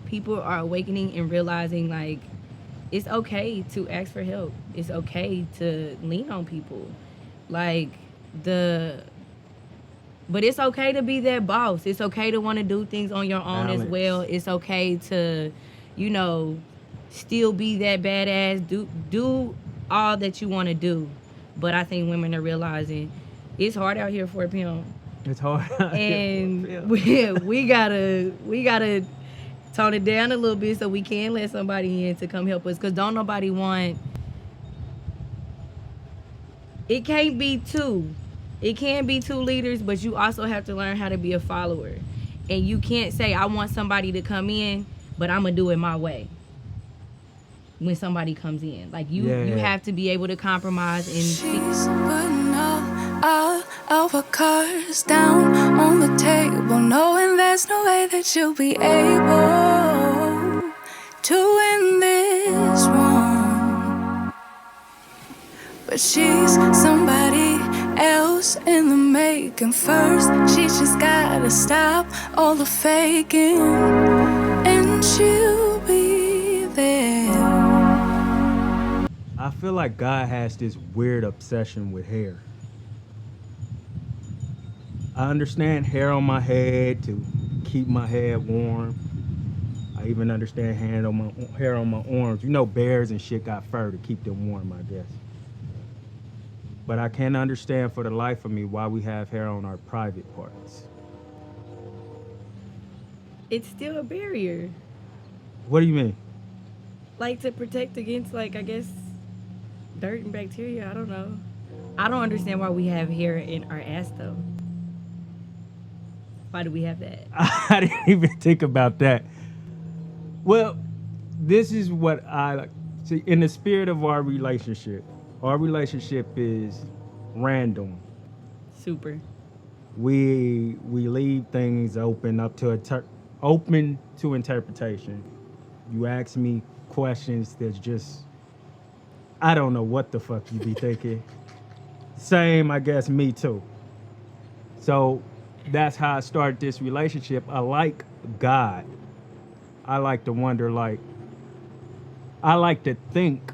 people are awakening and realizing like it's okay to ask for help. It's okay to lean on people. Like the but it's okay to be that boss. It's okay to want to do things on your own as well. Balance. It's okay to, you know, still be that badass. Do all that you want to do. But I think women are realizing it's hard out here for a pimp, It's hard out here for a and pill. we gotta tone it down a little bit so we can let somebody in to come help us. Cause don't nobody want. It can't be two. It can be two leaders, but you also have to learn how to be a follower. And you can't say I want somebody to come in, but I'm gonna do it my way when somebody comes in. Like you Yeah. have to be able to compromise and She's putting all of her cards down on the table, knowing there's no way that she'll be able to win this one. But she's somebody else in the making. First, she just gotta stop all the faking, and she'll be there. I feel like God has this weird obsession with hair. I understand hair on my head to keep my head warm. I even understand hair on my arms. You know, bears and shit got fur to keep them warm, I guess. But I can't understand for the life of me why we have hair on our private parts. it's still a barrier. What do you mean? Like to protect against like I guess dirt and bacteria. I don't know. I don't understand why we have hair in our ass though. Why do we have that? I didn't even think about that. Well, this is what I like. See, in the spirit of our relationship is random. Super. We leave things open to interpretation. You ask me questions that's just I don't know what the fuck you be thinking. Same, I guess, me too. So that's how I started this relationship. I like God. I like to wonder, like, I like to think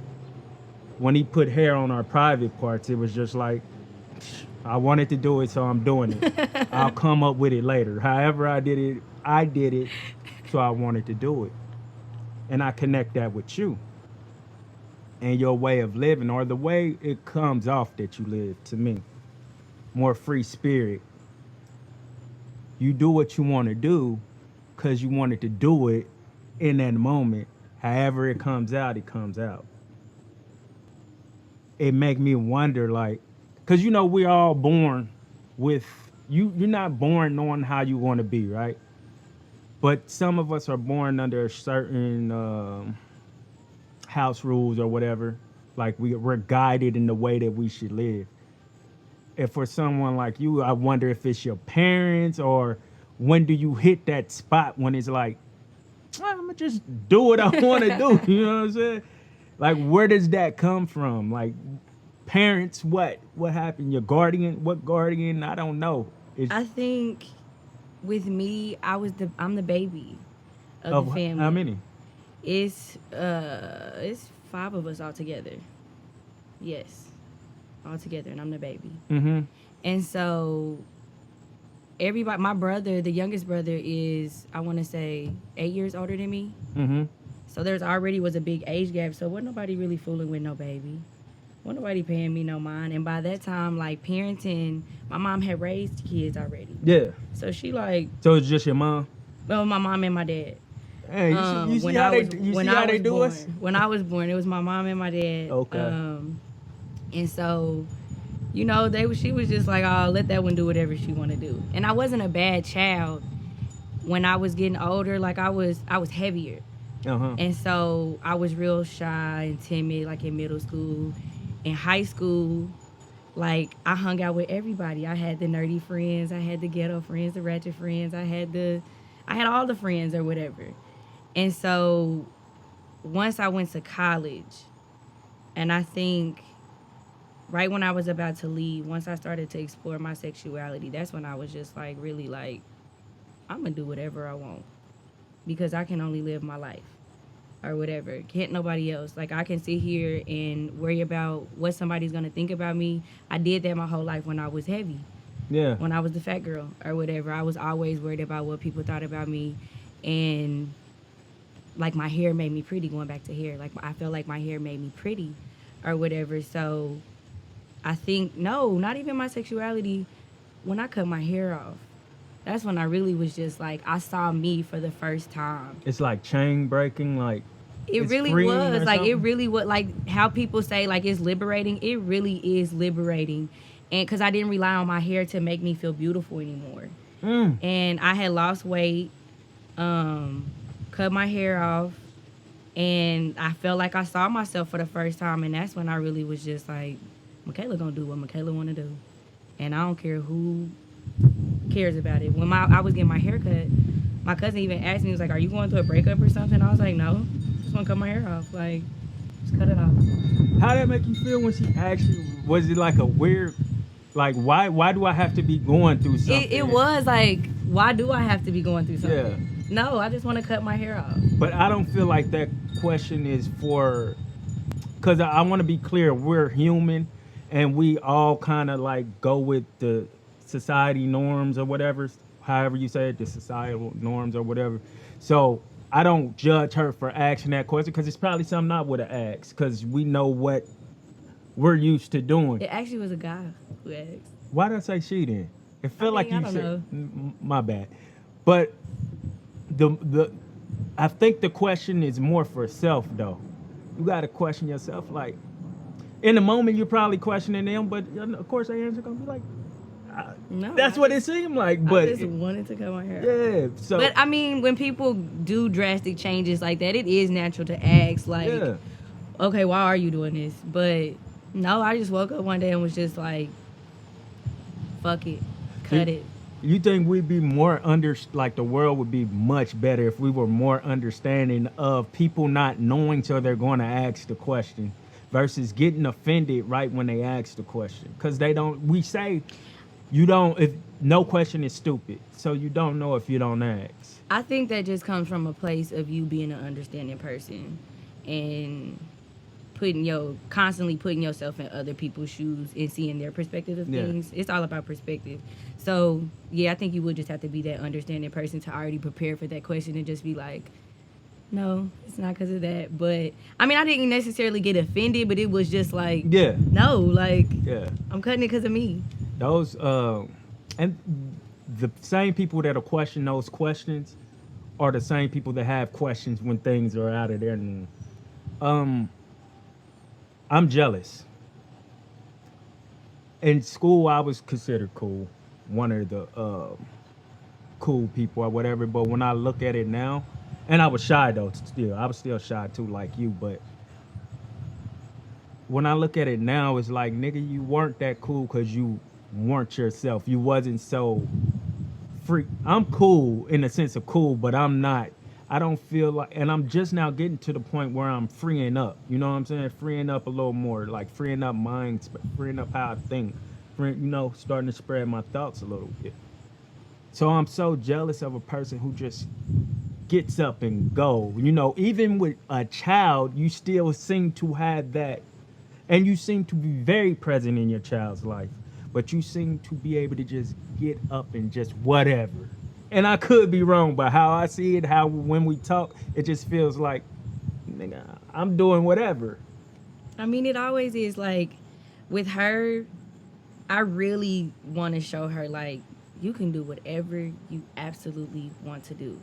when he put hair on our private parts, it was just like, I wanted to do it, so I'm doing it. I'll come up with it later. However I did it, so I wanted to do it. And I connect that with you and your way of living, or the way it comes off that you live to me. More free spirit. You do what you want to do because you wanted to do it in that moment. However it comes out, it comes out. It make me wonder, like, because you know we're all born with you're not born knowing how you want to be, right? But some of us are born under certain house rules or whatever. Like we're guided in the way that we should live. If for someone like you, I wonder if it's your parents, or when do you hit that spot when it's like, I'm gonna just do what I want to do. You know what I'm saying? Like, where does that come from? Like, parents, what happened? Your guardian, what guardian? I don't know. It's I think with me, I'm the baby of the of how family. many? It's five of us all together. Yes, all together, and I'm the baby. Mm-hmm. And so everybody, my brother, the youngest brother, is I want to say 8 years older than me. Mm-hmm. So there's already was a big age gap. So wasn't nobody really fooling with no baby. Wasn't nobody paying me no mind. And by that time, like parenting, my mom had raised kids already. Yeah. So she like, So it's just your mom. well, my mom and my dad. Hey, you see When how I was they when see I how they was do born, us? when I was born, it was my mom and my dad. Okay. And so, she was just like, oh, let that one do whatever she want to do. And I wasn't a bad child. When I was getting older, like I was heavier. Uh-huh. And so I was real shy and timid, like in middle school. In high school, like I hung out with everybody. I had the nerdy friends, I had the ghetto friends, the ratchet friends, I had all the friends or whatever. And so once I went to college, and I think right when I was about to leave, once I started to explore my sexuality, that's when I was just like really like, I'm gonna do whatever I want. because I can only live my life or whatever. Can't nobody else. Like, I can sit here and worry about what somebody's gonna think about me. I did that my whole life when I was heavy, Yeah. when I was the fat girl or whatever. I was always worried about what people thought about me, and like my hair made me pretty. Going back to hair, like I felt like my hair made me pretty or whatever. So I think no, not even my sexuality. When I cut my hair off, that's when I really was just like, I saw me for the first time. It's like chain breaking, like It it's really freeing was or like, it something? really was like how people say like it's liberating. It really is liberating, and because I didn't rely on my hair to make me feel beautiful anymore. And I had lost weight, cut my hair off, and I felt like I saw myself for the first time, and that's when I really was just like, Micaela gonna do what Micaela want to do, and I don't care who cares about it. When I was getting my hair cut, my cousin even asked me, he was like, "Are you going through a breakup or something?" I was like, "No, just want to cut my hair off. Like, just cut it off." How did that make you feel when she actually, was it like a weird, like why do I have to be going through something? It was like, why do I have to be going through something? Yeah. No, I just want to cut my hair off. But I don't feel like that question is for, because I want to be clear, we're human and we all kind of like go with the society norms or whatever, however you say it, the societal norms or whatever. So I don't judge her for asking that question because it's probably something I would have asked because we know what we're used to doing. It actually was a guy who asked. Why did I say she then? It felt like I you don't said, know. My bad. But the I think the question is more for self though. You got to question yourself. Like in the moment, you're probably questioning them, but of course, their answer gonna be like, No, "That's what it seemed like." But I just wanted to cut my hair off. yeah, so But I mean, when people do drastic changes like that, it is natural to ask, like, yeah. okay, why are you doing this? But no, I just woke up one day and was just like, fuck it, cut it. You think we'd be more like the world would be much better if we were more understanding of people not knowing till they're going to ask the question versus getting offended right when they ask the question? Because they don't, we say you don't, if no question is stupid, so you don't know if you don't ask. I think that just comes from a place of you being an understanding person and constantly putting yourself in other people's shoes and seeing their perspective of Yeah. things. It's all about perspective. So yeah, I think you would just have to be that understanding person to already prepare for that question and just be like, no, it's not because of that. But I mean, I didn't necessarily get offended, but it was just like, Yeah, no, like, yeah. I'm cutting it because of me. Those and the same people that'll question those questions are the same people that have questions when things are out of their norm. I'm jealous. In school, I was considered cool, one of the cool people or whatever. But when I look at it now, and I was shy though, still, I was still shy too, like you. But when I look at it now, it's like, nigga, you weren't that cool because you weren't yourself. You wasn't so free. I'm cool in the sense of cool, but I'm not. I don't feel like, and I'm just now getting to the point where I'm freeing up. You know what I'm saying? Freeing up a little more, like freeing up minds, freeing up how I think, starting to spread my thoughts a little bit. So I'm so jealous of a person who just gets up and go. Even with a child, you still seem to have that, and you seem to be very present in your child's life, but you seem to be able to just get up and just whatever. And I could be wrong, but how I see it, how when we talk, it just feels like, nigga, I'm doing whatever. I mean, it always is like, with her, I really want to show her, like, you can do whatever you absolutely want to do.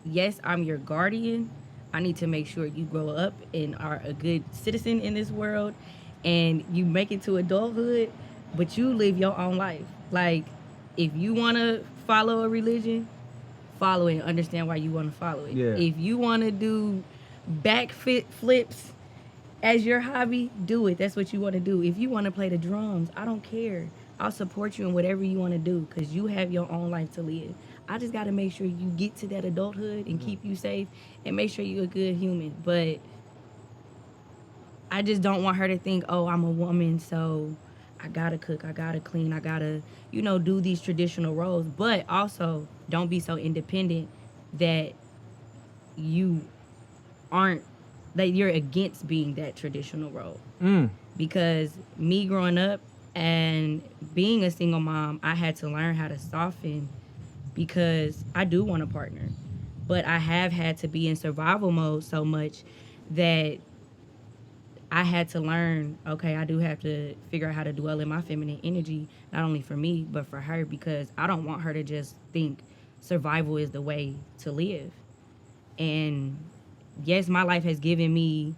Yes, I'm your guardian. I need to make sure you grow up and are a good citizen in this world and you make it to adulthood, but you live your own life. Like, if you want to follow a religion, follow it and understand why you want to follow it. Yeah. If you want to do flips as your hobby, do it. That's what you want to do. If you want to play the drums, I don't care. I'll support you in whatever you want to do because you have your own life to live. I just got to make sure you get to that adulthood and keep you safe and make sure you're a good human. But I just don't want her to think, oh, I'm a woman, so I gotta cook, I gotta clean, I gotta, do these traditional roles. But also, don't be so independent that you aren't that you're against being that traditional role. Mm. Because me growing up and being a single mom, I had to learn how to soften because I do want a partner. But I have had to be in survival mode so much that I had to learn, okay, I do have to figure out how to dwell in my feminine energy, not only for me, but for her, because I don't want her to just think survival is the way to live. And yes, my life has given me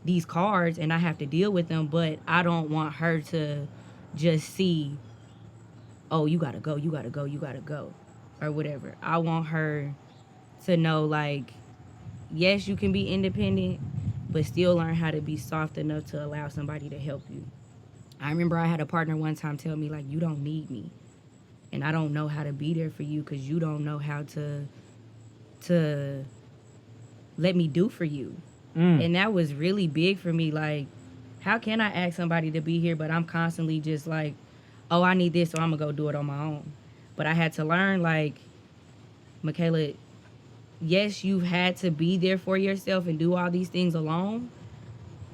these cards and I have to deal with them, but I don't want her to just see, oh, you gotta go, you gotta go, you gotta go, or whatever. I want her to know, like, yes, you can be independent, but still learn how to be soft enough to allow somebody to help you. I remember I had a partner one time tell me, like, you don't need me. And I don't know how to be there for you because you don't know how to let me do for you. Mm. And that was really big for me. Like, how can I ask somebody to be here, but I'm constantly just like, oh, I need this, so I'm gonna go do it on my own. But I had to learn, like, Micaela, yes, you've had to be there for yourself and do all these things alone.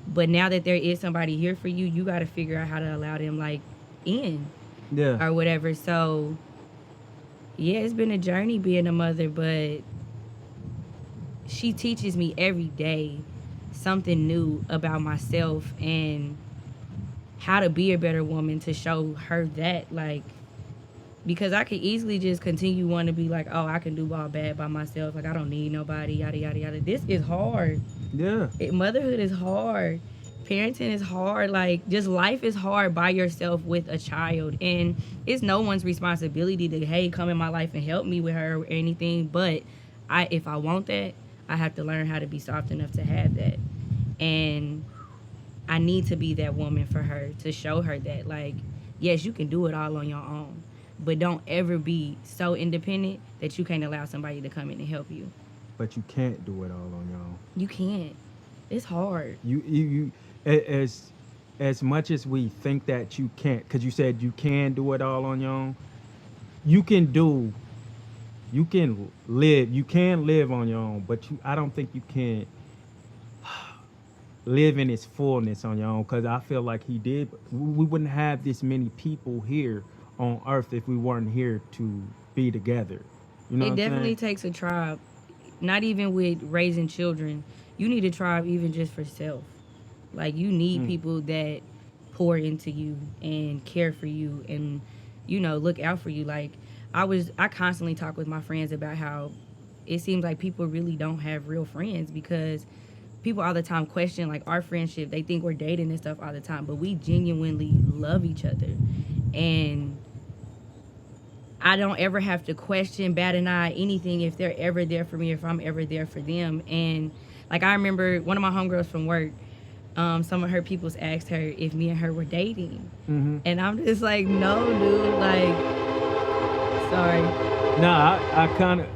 But now that there is somebody here for you, you got to figure out how to allow them, like, in Yeah. or whatever. So, yeah, it's been a journey being a mother, but she teaches me every day something new about myself and how to be a better woman to show her that, like, because I could easily just continue wanting to be like, oh, I can do all bad by myself, like I don't need nobody, yada yada yada. This is hard. Yeah. Motherhood is hard. Parenting is hard. Like, just life is hard by yourself with a child, and it's no one's responsibility to, hey, come in my life and help me with her or anything. But if I want that, I have to learn how to be soft enough to have that, and I need to be that woman for her to show her that, like, yes, you can do it all on your own, but don't ever be so independent that you can't allow somebody to come in and help you. But you can't do it all on your own. You can't. It's hard. As much as we think that you can't, because you said you can do it all on your own. You can do. You can live. You can live on your own, but I don't think you can live in its fullness on your own. Because I feel like he did. We wouldn't have this many people here on Earth if we weren't here to be together. You know It what I'm definitely saying? takes a tribe. Not even with raising children. You need a tribe even just for self. Like, you need Mm. people that pour into you and care for you and, look out for you. Like, I constantly talk with my friends about how it seems like people really don't have real friends because people all the time question, like, our friendship. They think we're dating and stuff all the time, but we genuinely love each other. And I don't ever have to question, bat an eye, anything if they're ever there for me, if I'm ever there for them. And, like, I remember one of my homegirls from work, some of her peoples asked her if me and her were dating. Mm-hmm. And I'm just like, no, dude, like, sorry. Nah, I kind of.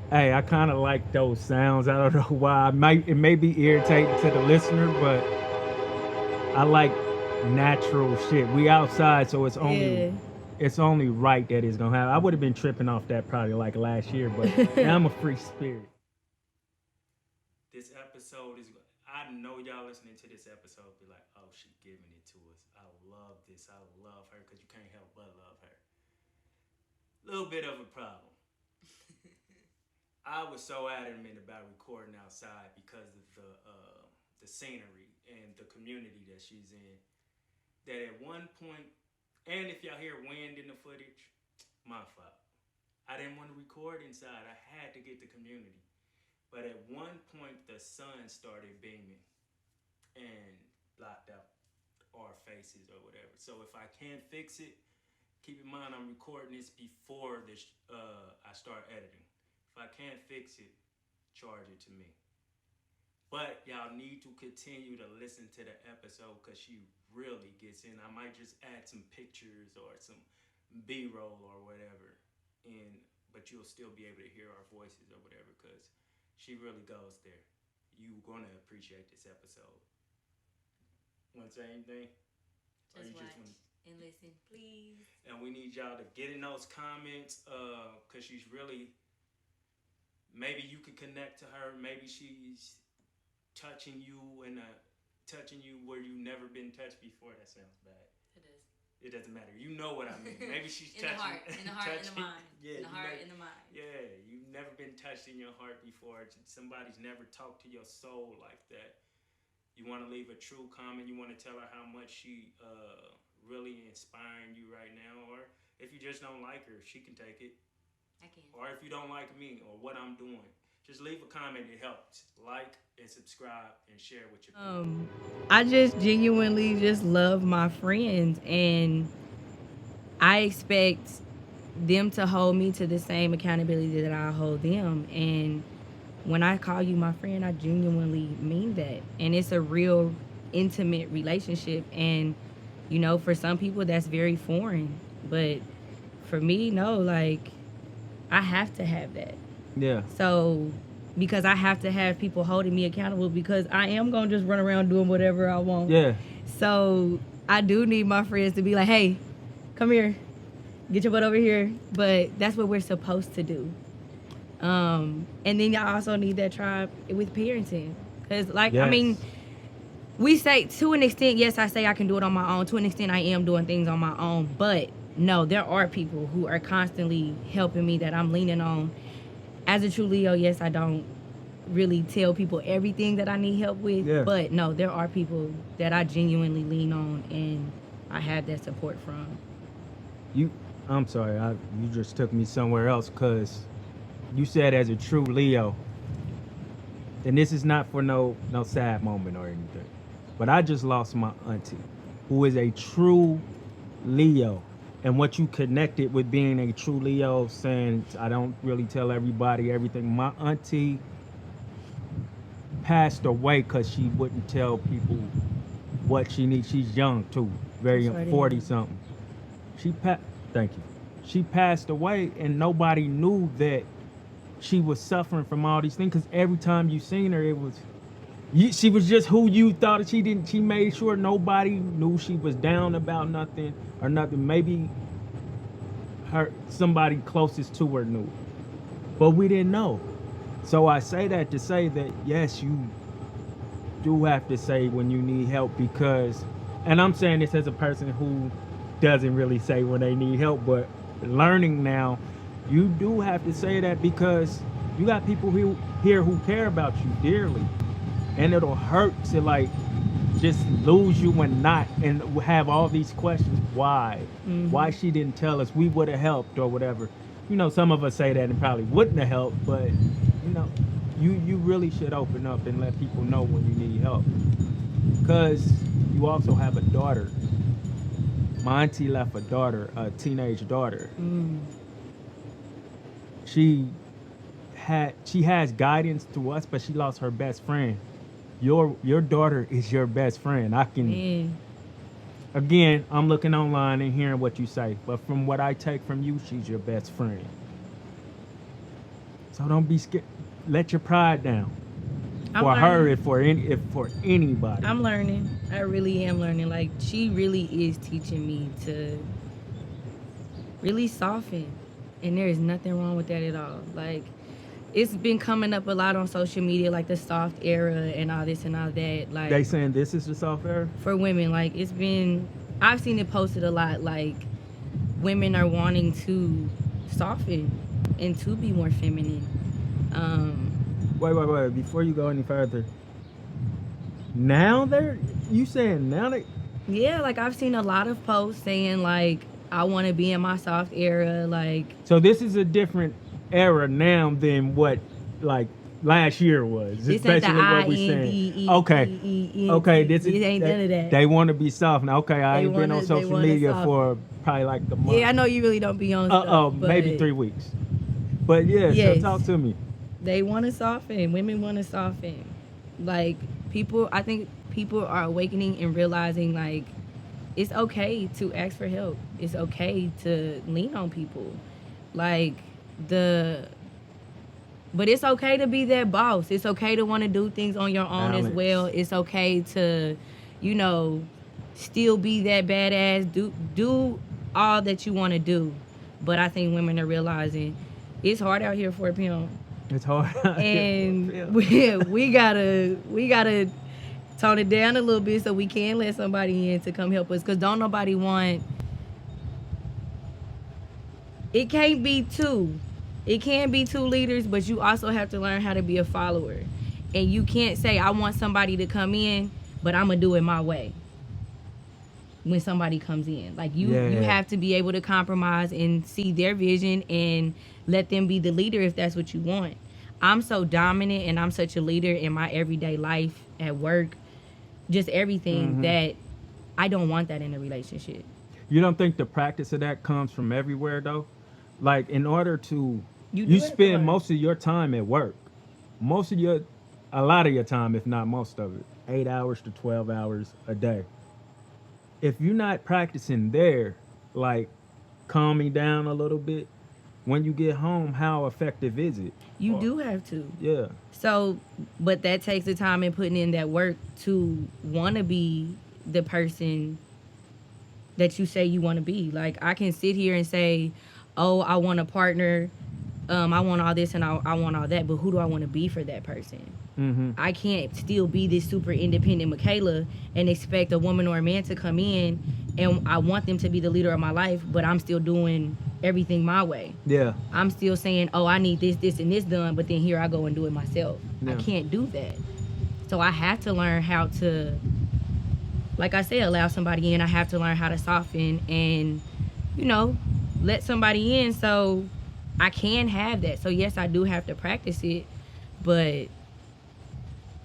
Hey, I kind of like those sounds. I don't know why. It may be irritating to the listener, but I like natural shit. We outside, so Yeah. it's only right that it's gonna happen. I would have been tripping off that probably like last year, but now I'm a free spirit. This episode is. I know y'all listening to this episode be like, oh, she giving it to us. I love this. I love her because you can't help but love her. Little bit of a problem. I was so adamant about recording outside because of the scenery and the community that she's in. That at one point, and if y'all hear wind in the footage, my fault. I didn't want to record inside. I had to get the community. But at one point, the sun started beaming and blocked out our faces or whatever. So if I can't fix it, keep in mind I'm recording this before I start editing. If I can't fix it, charge it to me. But y'all need to continue to listen to the episode because she really gets in. I might just add some pictures or some B-roll or whatever, and but you'll still be able to hear our voices or whatever because she really goes there. You're gonna appreciate this episode. Want to say anything? Just watch and listen, please. And we need y'all to get in those comments because she's really maybe you could connect to her. Maybe she's touching you touching you where you've never been touched before. That sounds bad. It is. It doesn't matter. You know what I mean. Maybe she's in touching in the heart, touching, in the mind. Yeah, in the heart, in the mind. Yeah, you've never been touched in your heart before. Somebody's never talked to your soul like that. You want to leave a true comment. You want to tell her how much she really inspiring you right now. Or if you just don't like her, she can take it. I can. Or if you don't like me or what I'm doing, just leave a comment. It helps. Like and subscribe and share with your people. I just genuinely just love my friends, and I expect them to hold me to the same accountability that I hold them. And when I call you my friend, I genuinely mean that. And it's a real intimate relationship. And, you know, for some people that's very foreign. But for me, no, like, I have to have that. Yeah. So, because I have to have people holding me accountable, because I am going to just run around doing whatever I want. Yeah. So, I do need my friends to be like, hey, come here, get your butt over here. But that's what we're supposed to do. And then y'all also need that tribe with parenting. Because, like, yes. I mean, we say, to an extent, yes, I say I can do it on my own. To an extent, I am doing things on my own. But, no, there are people who are constantly helping me that I'm leaning on. As a true Leo, yes, I don't really tell people everything that I need help with. Yeah. But, no, there are people that I genuinely lean on and I have that support from. I'm sorry, you just took me somewhere else, because you said as a true Leo, and this is not for no sad moment or anything, but I just lost my auntie, who is a true Leo. And what you connected with being a true Leo, saying I don't really tell everybody everything. My auntie passed away because she wouldn't tell people what she needs. She's young too, very young, 40-something. Thank you. She passed away, and nobody knew that she was suffering from all these things, because every time you seen her, she was just who you thought. She made sure nobody knew she was down about nothing or nothing. Maybe somebody closest to her knew, but we didn't know. So I say that to say that, yes, you do have to say when you need help, because, and I'm saying this as a person who doesn't really say when they need help, but learning now, you do have to say that, because you got people here who care about you dearly, and it'll hurt to like just lose you and have all these questions. Why? Mm-hmm. Why she didn't tell us? We would have helped or whatever. You know, some of us say that and probably wouldn't have helped, but you know, you really should open up and let people know when you need help, because you also have a daughter. My auntie left a teenage daughter. She has guidance through us, but she lost her best friend. Your daughter is your best friend. Again, I'm looking online and hearing what you say, but from what I take from you, she's your best friend. So don't be scared. Let your pride down. For her, if for anybody. I'm learning. I really am learning. Like, she really is teaching me to really soften. And there is nothing wrong with that at all. Like, it's been coming up a lot on social media, like the soft era and all this and all that. Like, they saying this is the soft era? For women. Like, I've seen it posted a lot. Like, women are wanting to soften and to be more feminine. Wait. Before you go any further, you saying now they? Yeah, like I've seen a lot of posts saying like, I want to be in my soft era, like. So this is a different era now than what like last year was. This ain't the what we saying. Okay. This ain't none of that. They want to be soft now. Okay, I ain't been on social media for probably like the month. Yeah, I know you really don't be on stuff. Maybe 3 weeks. But yes. So talk to me. They want to soften. Women want to soften. Like, I think people are awakening and realizing, like, it's okay to ask for help. It's okay to lean on people. Like, but it's okay to be that boss. It's okay to want to do things on your own as well. It's okay to, you know, still be that badass. Do all that you want to do. But I think women are realizing it's hard out here for a pimp. It's hard. And we gotta tone it down a little bit so we can let somebody in to come help us. Cause don't nobody want. It can't be two. It can be two leaders, but you also have to learn how to be a follower. And you can't say I want somebody to come in, but I'm gonna do it my way. When somebody comes in, like you have to be able to compromise and see their vision and let them be the leader if that's what you want. I'm so dominant and I'm such a leader in my everyday life, at work, just everything, that I don't want that in a relationship. You don't think the practice of that comes from everywhere though? Like in order to You spend most of your time at work. A lot of your time, if not most of it, 8 hours to 12 hours a day. If you're not practicing there, like calming down a little bit, when you get home, how effective is it? You do have to. Yeah. So, but that takes the time and putting in that work to want to be the person that you say you want to be. Like, I can sit here and say, oh, I want a partner, I want all this and I want all that, but who do I want to be for that person? I can't still be this super independent Micaela and expect a woman or a man to come in and I want them to be the leader of my life, but I'm still doing everything my way. Yeah. I'm still saying, oh, I need this, this, and this done, but then here I go and do it myself. Yeah. I can't do that. So I have to learn how to, like I said, allow somebody in. I have to learn how to soften and, let somebody in so I can have that. So yes, I do have to practice it, but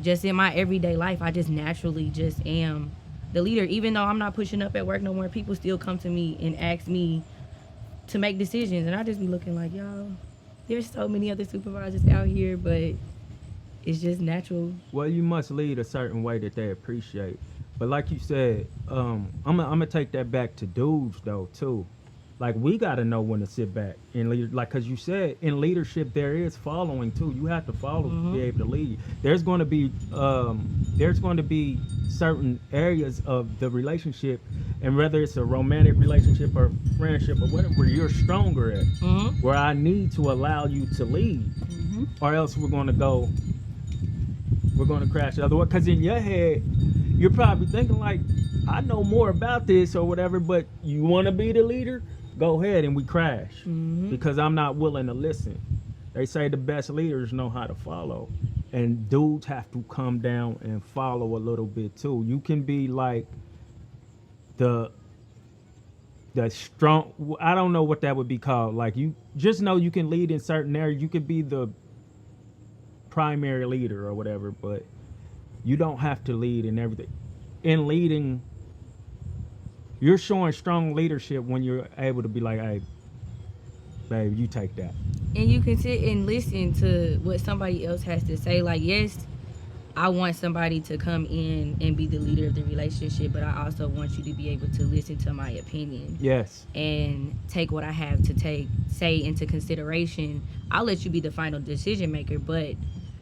just in my everyday life, I just naturally just am the leader. Even though I'm not pushing up at work no more, people still come to me and ask me to make decisions, and I just be looking like, y'all, there's so many other supervisors out here, but it's just natural. Well, you must lead a certain way that they appreciate. But like you said, I'm gonna take that back to dudes though too. Like, we got to know when to sit back and lead. Like, because you said in leadership there is following too. You have to follow to be able to lead. There's going to be certain areas of the relationship, and whether it's a romantic relationship or friendship or whatever, where you're stronger at, where I need to allow you to lead, or else we're going to crash. Otherwise, because in your head, you're probably thinking like, I know more about this or whatever, but you want to be the leader? Go ahead, and we crash because I'm not willing to listen. They say the best leaders know how to follow, and dudes have to come down and follow a little bit too. You can be like the strong, I don't know what that would be called. Like, you just know you can lead in certain areas. You could be the primary leader or whatever, but you don't have to lead in everything. In leading, you're showing strong leadership when you're able to be like, hey, babe, you take that. And you can sit and listen to what somebody else has to say. Like, yes, I want somebody to come in and be the leader of the relationship, but I also want you to be able to listen to my opinion. Yes. And take what I have to say into consideration. I'll let you be the final decision maker, but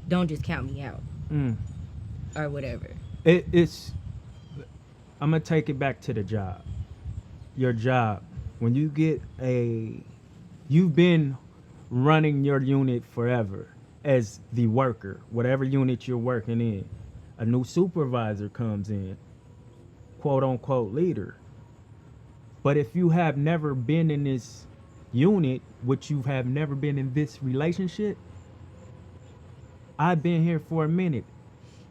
don't just count me out. Or whatever. I'm going to take it back to the job. Your job. When you get you've been running your unit forever as the worker, whatever unit you're working in. A new supervisor comes in, quote unquote leader. But if you have never been in this unit, which you have never been in this relationship, I've been here for a minute.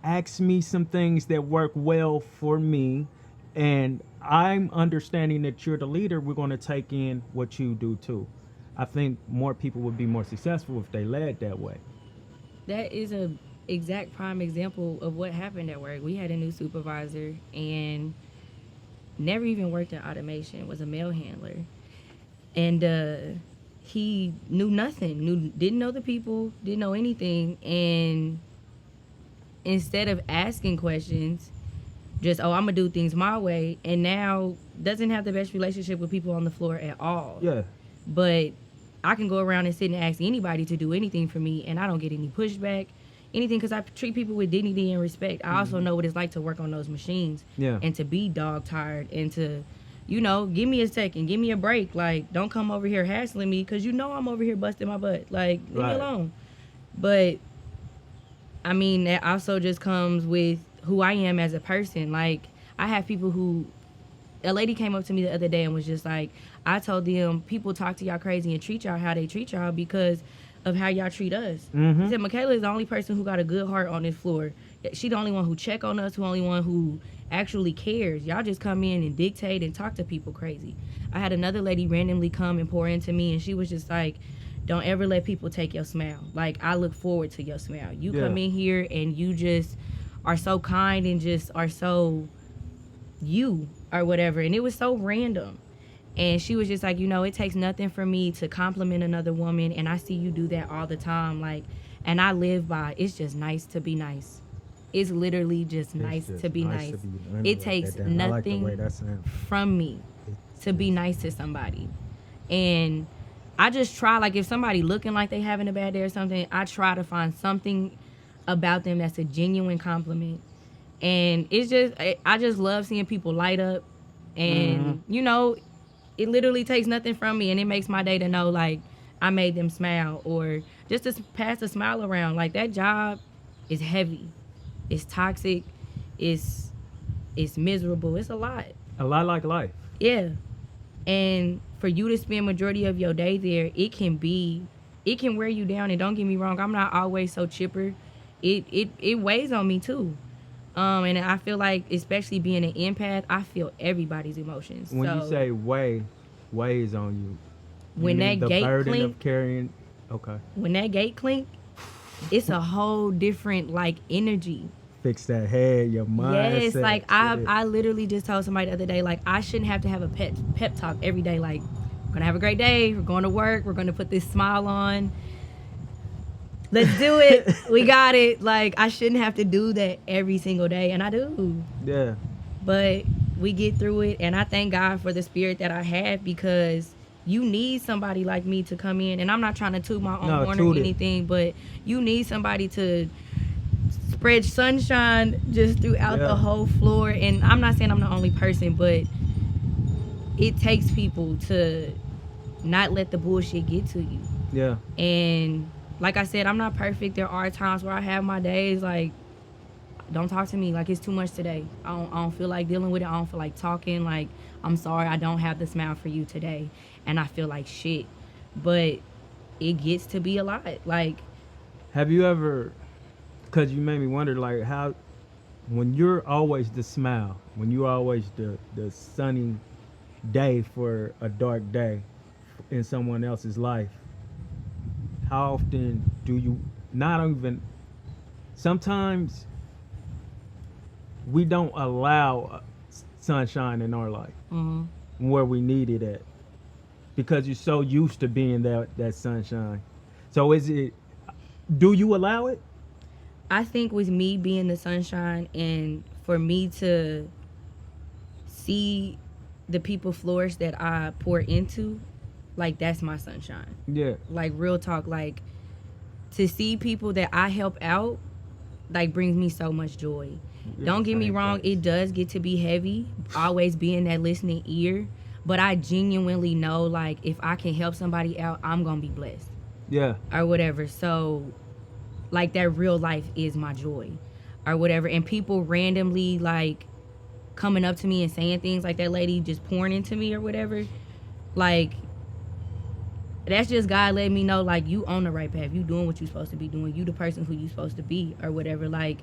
Ask me some things that work well for me, and I'm understanding that you're the leader. We're going to take in what you do too. I think more people would be more successful if they led that way. That is a exact prime example of what happened at work. We had a new supervisor and never even worked in automation, was a mail handler. And he knew nothing, didn't know the people, didn't know anything. And instead of asking questions, just, oh, I'm going to do things my way, and now doesn't have the best relationship with people on the floor at all. Yeah. But I can go around and sit and ask anybody to do anything for me, and I don't get any pushback, anything, because I treat people with dignity and respect. I also know what it's like to work on those machines, and to be dog-tired, and to, give me a second, give me a break. Like, don't come over here hassling me, because I'm over here busting my butt. Like, leave me alone. But I mean, that also just comes with who I am as a person. Like, I have people who, a lady came up to me the other day and was just like, I told them people talk to y'all crazy and treat y'all how they treat y'all because of how y'all treat us. She said, Micaela is the only person who got a good heart on this floor. She the only one who check on us, who only one who actually cares. Y'all just come in and dictate and talk to people crazy. I had another lady randomly come and pour into me, and she was just like, don't ever let people take your smile. Like, I look forward to your smile. You come in here and you just are so kind and just are so you or whatever. And it was so random. And she was just like, you know, it takes nothing for me to compliment another woman, and I see you do that all the time. Like, and I live by, it's just nice to be nice. It's literally just nice to be nice. It takes nothing from me to be nice to somebody. And I just try, like, if somebody looking like they having a bad day or something, I try to find something about them that's a genuine compliment. And it's just, I just love seeing people light up. And, you know, it literally takes nothing from me, and it makes my day to know, like, I made them smile, or just to pass a smile around. Like, that job is heavy. It's toxic. It's miserable. It's a lot. A lot like life. Yeah. And for you to spend majority of your day there, it can wear you down. And don't get me wrong, I'm not always so chipper. It weighs on me too. And I feel like, especially being an empath, I feel everybody's emotions. When you say weighs on you, when that the gate burden clink, of carrying, okay. When that gate clink, it's a whole different, like, energy. Fix that head, your mindset. Yes, like, I literally just told somebody the other day, like, I shouldn't have to have a pep talk every day. Like, we're gonna have a great day. We're going to work. We're gonna put this smile on. Let's do it. We got it. Like, I shouldn't have to do that every single day, and I do. Yeah. But we get through it, and I thank God for the spirit that I have, because you need somebody like me to come in. And I'm not trying to toot my own horn or anything, but you need somebody to spread sunshine just throughout the whole floor. And I'm not saying I'm the only person, but it takes people to not let the bullshit get to you. Yeah. And like I said, I'm not perfect. There are times where I have my days like, don't talk to me, like, it's too much today. I don't feel like dealing with it. I don't feel like talking. Like, I'm sorry, I don't have the smile for you today. And I feel like shit. But it gets to be a lot. Like, have you ever, because you made me wonder, like, how, when you're always the smile, when you're always the sunny day for a dark day in someone else's life, how often do you not even, sometimes we don't allow sunshine in our life where we need it at, because you're so used to being that sunshine. So do you allow it? I think with me being the sunshine, and for me to see the people flourish that I pour into, like, that's my sunshine. Yeah. Like, real talk, like, to see people that I help out, like, brings me so much joy. Yeah, don't get me wrong, it does get to be heavy, always being that listening ear, but I genuinely know, like, if I can help somebody out, I'm gonna be blessed. Yeah. Or whatever. So, like, that real life is my joy or whatever. And people randomly, like, coming up to me and saying things like that lady just pouring into me or whatever, like, that's just God letting me know, like, you on the right path. You doing what you're supposed to be doing. You the person who you supposed to be or whatever. Like,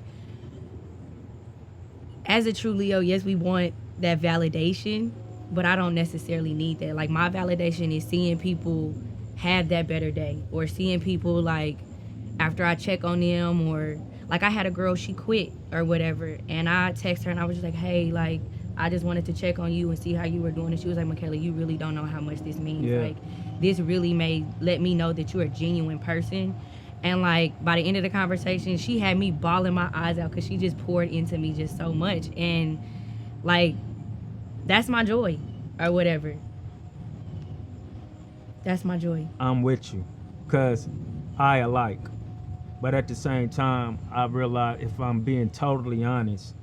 as a true Leo, yes, we want that validation, but I don't necessarily need that. Like, my validation is seeing people have that better day, or seeing people, like, after I check on them, or, like, I had a girl, she quit or whatever, and I text her and I was just like, hey, like, I just wanted to check on you and see how you were doing. And she was like, Micaela, you really don't know how much this means. Yeah. Like, this really let me know that you're a genuine person. And, like, by the end of the conversation, she had me bawling my eyes out because she just poured into me just so much. And, like, that's my joy or whatever. That's my joy. I'm with you, because I alike. But at the same time, I realize, if I'm being totally honest,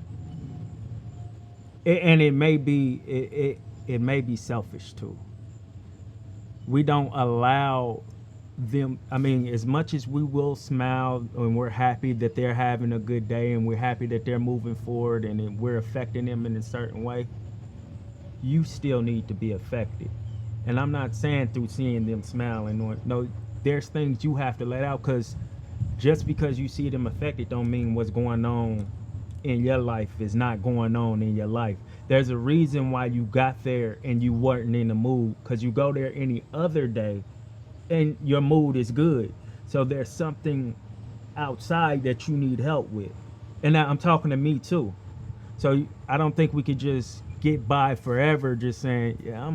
it may be selfish too. We don't allow them, I mean, as much as we will smile and we're happy that they're having a good day and we're happy that they're moving forward and that we're affecting them in a certain way, you still need to be affected. And I'm not saying through seeing them smiling or no, there's things you have to let out, because just because you see them affected don't mean what's going on in your life is not going on in your life. There's a reason why you got there and you weren't in the mood, because you go there any other day and your mood is good. So there's something outside that you need help with. And now I'm talking to me too. So I don't think we could just get by forever just saying, yeah,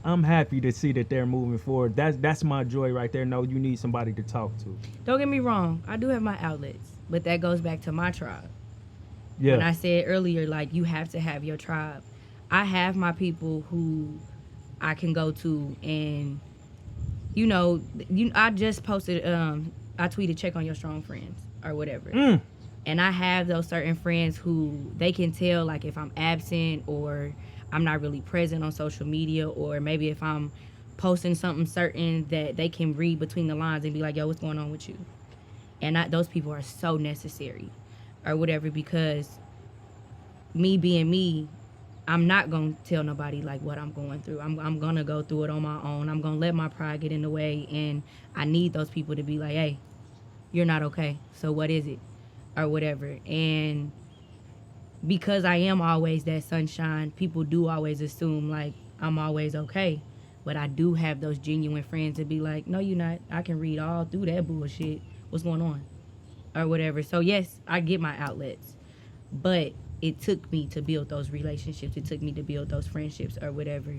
I'm happy to see that they're moving forward. That's my joy right there. No, you need somebody to talk to. Don't get me wrong, I do have my outlets, but that goes back to my tribe. Yeah. When I said earlier, like, you have to have your tribe. I have my people who I can go to, and I just posted, I tweeted, check on your strong friends or whatever. And I have those certain friends who they can tell, like, if I'm absent or I'm not really present on social media, or maybe if I'm posting something certain that they can read between the lines and be like, yo, what's going on with you? And those people are so necessary or whatever, because me being me, I'm not going to tell nobody, like, what I'm going through. I'm going to go through it on my own. I'm going to let my pride get in the way, and I need those people to be like, hey, you're not okay, so what is it? Or whatever. And because I am always that sunshine, people do always assume, like, I'm always okay. But I do have those genuine friends that be like, no, you're not. I can read all through that bullshit. What's going on? Or whatever. So, yes, I get my outlets. But it took me to build those relationships. It took me to build those friendships or whatever,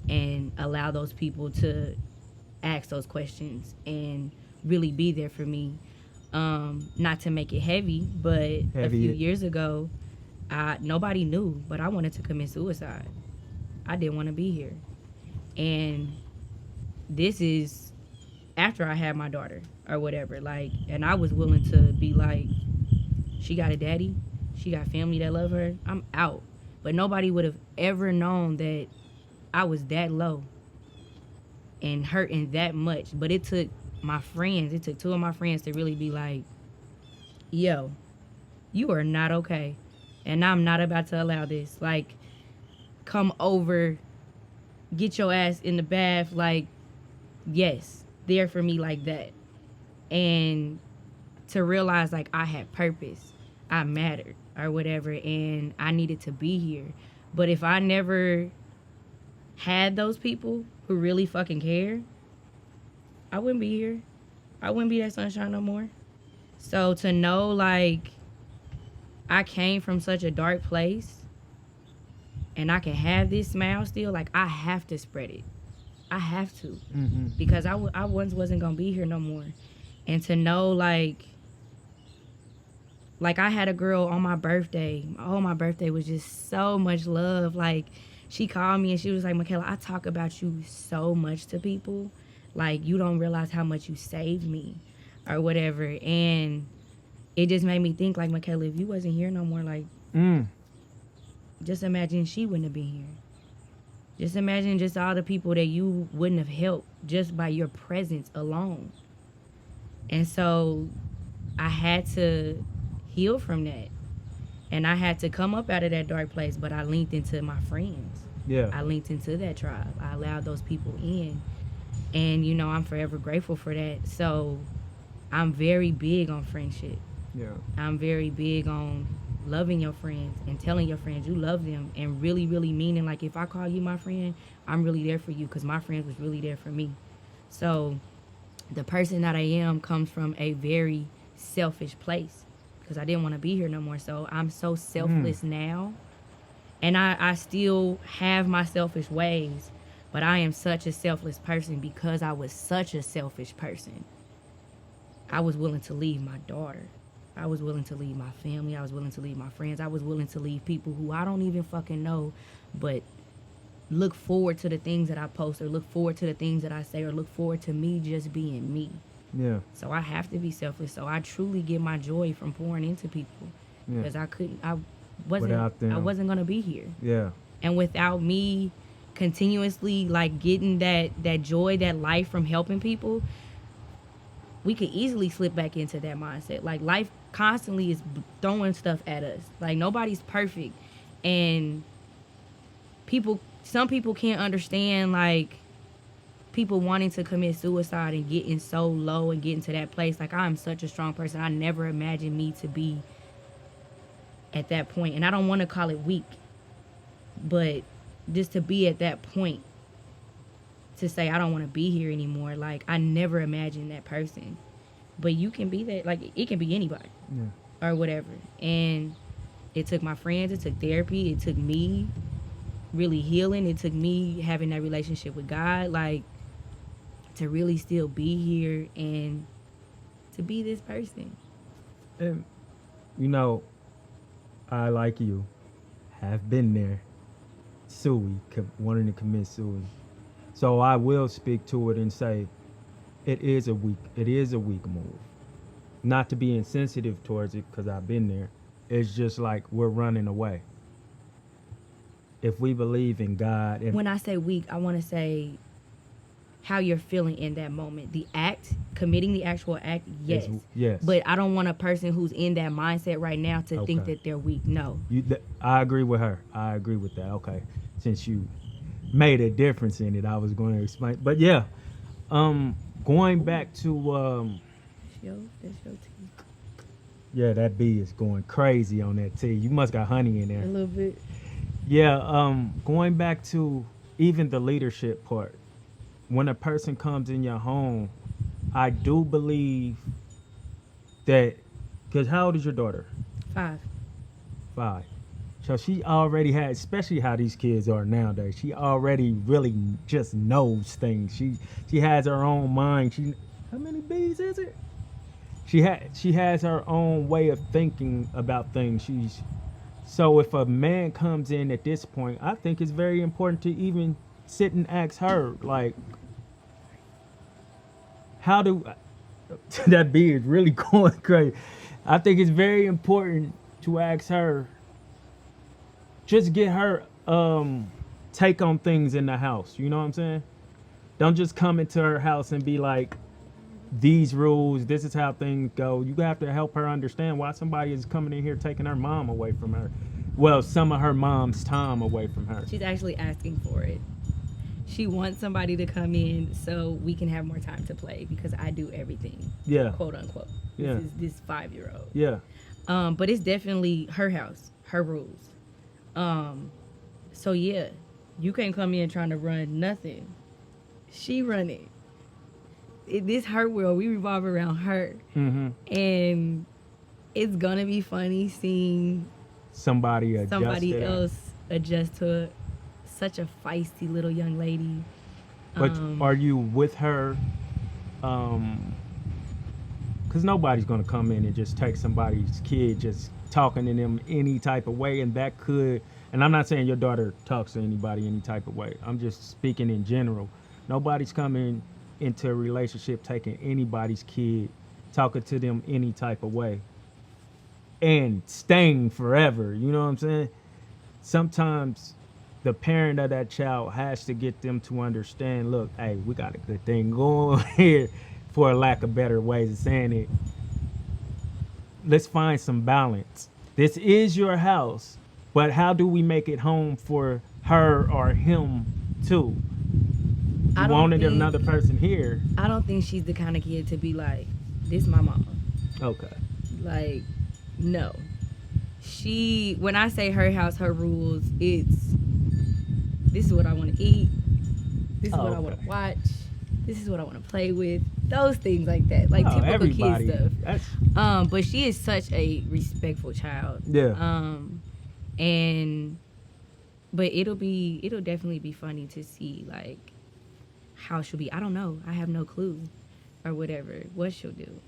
and allow those people to ask those questions and really be there for me. Not to make it heavy, but a few years ago, nobody knew, but I wanted to commit suicide. I didn't want to be here. And this is after I had my daughter or whatever. Like, and I was willing to be like, she got a daddy, she got family that love her, I'm out. But nobody would have ever known that I was that low and hurting that much. But it took my friends, it took two of my friends to really be like, yo, you are not okay. And I'm not about to allow this. Like, come over, get your ass in the bath. Like, yes, there for me like that. And to realize, like, I had purpose. I mattered or whatever, and I needed to be here. But if I never had those people who really fucking care, I wouldn't be here. I wouldn't be that sunshine no more. So to know, like, I came from such a dark place and I can have this smile still, like, I have to spread it. I have to. Mm-hmm. Because I once wasn't going to be here no more. And to know, like I had a girl on my birthday. Oh, my birthday was just so much love. Like, she called me and she was like, Micaela, I talk about you so much to people. Like, you don't realize how much you saved me or whatever. And it just made me think, like, Micaela, if you wasn't here no more, like, just imagine she wouldn't have been here. Just imagine just all the people that you wouldn't have helped just by your presence alone. And so I had to heal from that. And I had to come up out of that dark place, but I linked into my friends. Yeah. I linked into that tribe. I allowed those people in. And, you know, I'm forever grateful for that. So I'm very big on friendship. Yeah. I'm very big on loving your friends and telling your friends you love them, and really, really meaning, like, if I call you my friend, I'm really there for you, because my friend was really there for me. So the person that I am comes from a very selfish place, because I didn't want to be here no more. So I'm so selfless now. And I still have my selfish ways, but I am such a selfless person because I was such a selfish person. I was willing to leave my daughter. I was willing to leave my family. I was willing to leave my friends. I was willing to leave people who I don't even fucking know, but look forward to the things that I post, or look forward to the things that I say, or look forward to me just being me. Yeah. So I have to be selfless. So I truly get my joy from pouring into people, because I wasn't going to be here. Yeah. And without me continuously like getting that joy, that life from helping people, we could easily slip back into that mindset. Like life constantly is throwing stuff at us. Like nobody's perfect, and some people can't understand like people wanting to commit suicide and getting so low and getting to that place. Like I'm such a strong person. I never imagined me to be at that point, and I don't want to call it weak, but just to be at that point, to say I don't want to be here anymore. Like I never imagined that person, but you can be that. Like it can be anybody, or whatever. And it took my friends, it took therapy, it took me really healing, it took me having that relationship with God, like to really still be here and to be this person. And you know, I, like you, have been there, wanting to commit suicide. So I will speak to it and say, it is a weak move. Not to be insensitive towards it, because I've been there. It's just like we're running away. If we believe in God, and when I say weak, I want to say how you're feeling in that moment. The act, committing the actual act, yes. Yes. But I don't want a person who's in that mindset right now to think that they're weak. No. I agree with her. I agree with that. Okay. Since you made a difference in it, I was going to explain. But yeah, going back to That's your tea. yeah, that bee is going crazy on that tea. You must got honey in there. A little bit. Yeah, going back to even the leadership part. When a person comes in your home, I do believe that, because how old is your daughter? 5. 5. So she already had, especially how these kids are nowadays, she already really just knows things. She has her own mind. How many bees is it? She has her own way of thinking about things. So if a man comes in at this point, I think it's very important to even sit and ask her, like, how do that bee is really going crazy. I think it's very important to ask her, just get her take on things in the house. You know what I'm saying? Don't just come into her house and be like, these rules, this is how things go. You have to help her understand why somebody is coming in here taking her mom away from her. Well, some of her mom's time away from her. She's actually asking for it. She wants somebody to come in so we can have more time to play, because I do everything. Yeah. Quote unquote. Yeah. This is this 5-year-old. Yeah. But it's definitely her house, her rules. So yeah, you can't come in trying to run nothing. She run it. This her world. We revolve around her. Mm-hmm. And it's gonna be funny seeing somebody else adjust to such a feisty little young lady. But are you with her? Because nobody's gonna come in and just take somebody's kid, just talking to them any type of way, and that could. And I'm not saying your daughter talks to anybody any type of way. I'm just speaking in general. Nobody's coming into a relationship taking anybody's kid, talking to them any type of way, and staying forever. You know what I'm saying? Sometimes the parent of that child has to get them to understand, look, hey, we got a good thing going here, for a lack of better ways of saying it. Let's find some balance. This is your house, but how do we make it home for her or him too? You wanted another person here. I don't think she's the kind of kid to be like, this my mama. Okay. Like, no. When I say her house, her rules, it's, this is what I want to eat. This is what I want to watch. This is what I want to play with. Those things like that. Like typical kid stuff. But she is such a respectful child. Yeah. But it'll definitely be funny to see like how she'll be. I don't know. I have no clue or whatever what she'll do.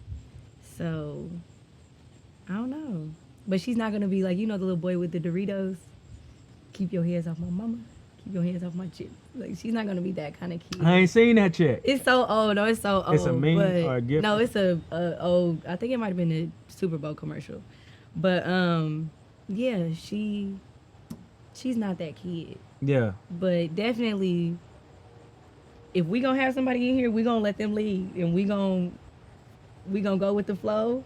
So I don't know. But she's not gonna be like, you know, the little boy with the Doritos. Keep your hands off my mama. Keep your hands off my chips. Like, she's not gonna be that kind of kid. I ain't seen that yet. It's so old. No, it's so old. It's a meme or a gift? No, it's a old. I think it might have been a Super Bowl commercial. But yeah, she's not that kid. Yeah. But definitely, if we gonna have somebody in here, we gonna let them lead, and we gonna go with the flow,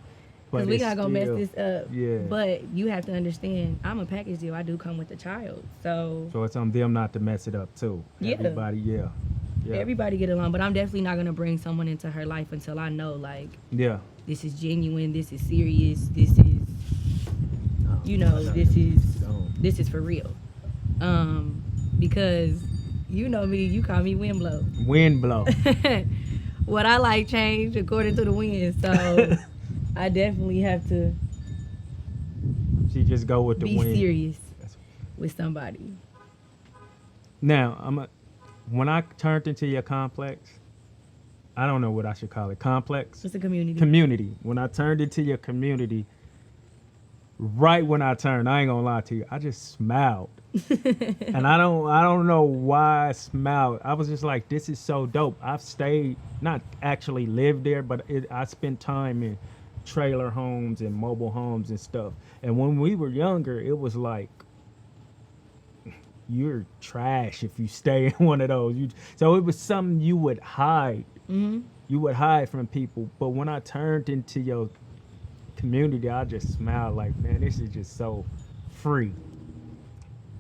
because But we it's not gonna mess still, this up. yeah. But you have to understand, I'm a package deal. I do come with a child, so So it's on them not to mess it up too. Yeah. Everybody, yeah. Yeah. everybody get along. But I'm definitely not gonna bring someone into her life until I know, like, Yeah. this is genuine, this is serious, this is, you know, this is for real. Because you know me, you call me wind blow. Wind blow. What I like change according to the wind, so I definitely have to She just go with the be wind. serious with somebody. Now, when I turned into your complex, I don't know what I should call it. Complex? It's a community. Community. When I turned into your community, right when I turned, I ain't gonna lie to you, I just smiled. And I don't know why I smiled. I was just like, this is so dope. I've stayed, not actually lived there, but I spent time in trailer homes and mobile homes and stuff. And when we were younger, it was like, you're trash if you stay in one of those. So it was something you would hide. Mm-hmm. You would hide from people. But when I turned into your community, I just smiled like, man, this is just so free.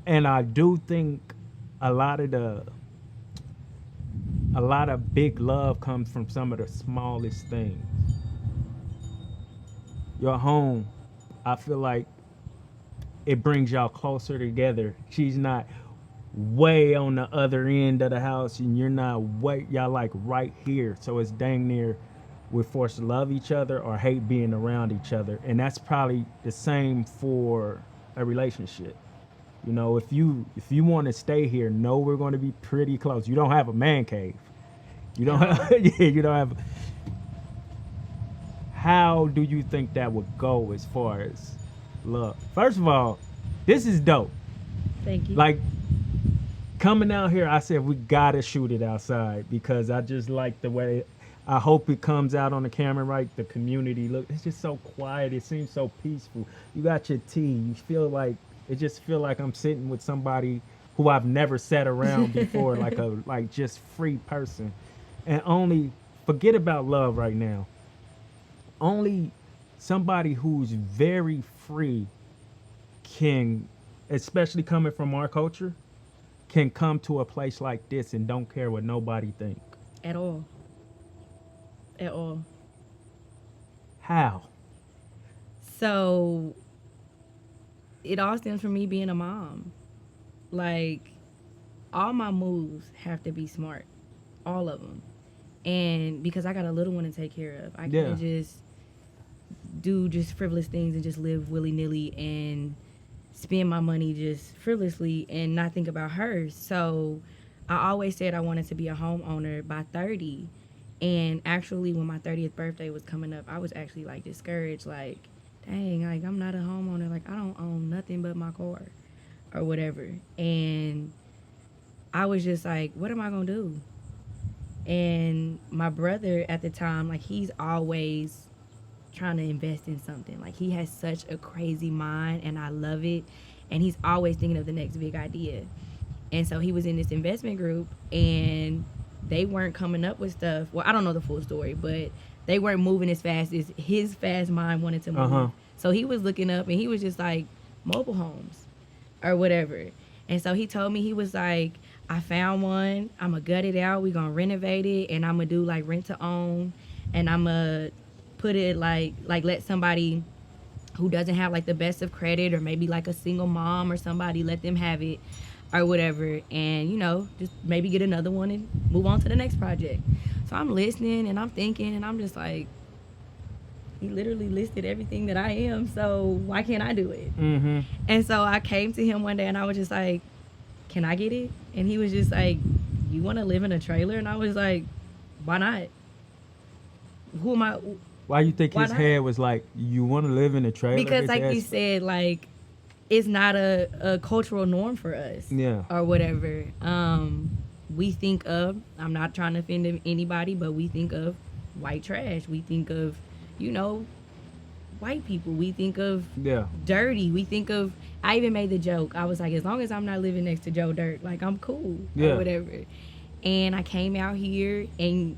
And I do think a lot of big love comes from some of the smallest things. Your home, I feel like it brings y'all closer together. She's not way on the other end of the house, and you're not y'all like right here. So it's dang near we're forced to love each other or hate being around each other. And that's probably the same for a relationship. You know, if you want to stay here, know we're going to be pretty close. You don't have a man cave. You don't have, you don't have. How do you think that would go as far as love? First of all, this is dope. Thank you. Like, coming out here, I said we gotta shoot it outside because I just like the way. I hope it comes out on the camera right. The community look, it's just so quiet. It seems so peaceful. You got your tea. You feel like I'm sitting with somebody who I've never sat around before, like just free person. And only forget about love right now. Only somebody who's very free can, especially coming from our culture, can come to a place like this and don't care what nobody think. At all. At all. How? So it all stems from me being a mom. Like, all my moves have to be smart. All of them. And because I got a little one to take care of, I can't just do just frivolous things and just live willy-nilly and spend my money just frivolously and not think about her. So I always said I wanted to be a homeowner by 30. And actually, when my 30th birthday was coming up, I was actually like discouraged, like, dang, like I'm not a homeowner, like I don't own nothing but my car or whatever. And I was just like, what am I gonna do? And my brother at the time, like, he's always trying to invest in something. Like, he has such a crazy mind, and I love it. And he's always thinking of the next big idea. And so he was in this investment group, and they weren't coming up with stuff. Well, I don't know the full story, but they weren't moving as fast as his fast mind wanted to move. So he was looking up, and he was just like, mobile homes or whatever. And so he told me, he was like, I found one. I'm going to gut it out. We're going to renovate it, and I'm going to do like rent to own, and I'm going to put it like let somebody who doesn't have like the best of credit, or maybe like a single mom or somebody, let them have it or whatever, and, you know, just maybe get another one and move on to the next project. So I'm listening and I'm thinking, and I'm just like, he literally listed everything that I am, so why can't I do it? Mm-hmm. And so I came to him one day and I was just like, can I get it? And he was just like, you want to live in a trailer? And I was like, why not? Who am I? Why you think his head was like, you want to live in a trailer? Because like you said, like, it's not a cultural norm for us. Yeah. Or whatever. We think of, I'm not trying to offend anybody, but we think of white trash. We think of, you know, white people. We think of Yeah. dirty. We think of. I even made the joke. I was like, as long as I'm not living next to Joe Dirt, like I'm cool Yeah. or whatever. And I came out here, and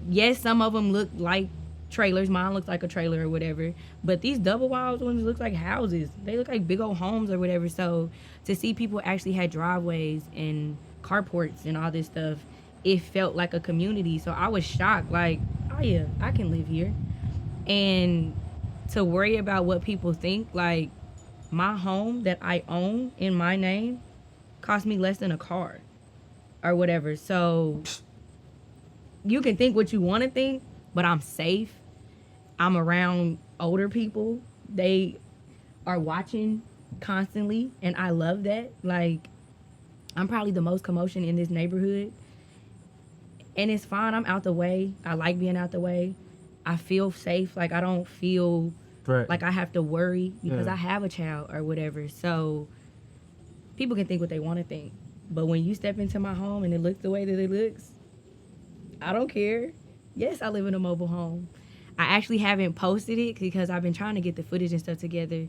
yes, some of them look like trailers. Mine looks like a trailer or whatever. But these double walls ones look like houses. They look like big old homes or whatever. So to see people actually had driveways and carports and all this stuff, it felt like a community. So I was shocked. Like, oh yeah, I can live here. And to worry about what people think, like my home that I own in my name cost me less than a car or whatever. So you can think what you want to think, but I'm safe. I'm around older people. They are watching constantly, and I love that. Like, I'm probably the most commotion in this neighborhood, and it's fine. I'm out the way. I like being out the way. I feel safe. Like, I don't feel Right. like I have to worry because Yeah. I have a child or whatever. So people can think what they want to think. But when you step into my home and it looks the way that it looks, I don't care. Yes, I live in a mobile home. I actually haven't posted it because I've been trying to get the footage and stuff together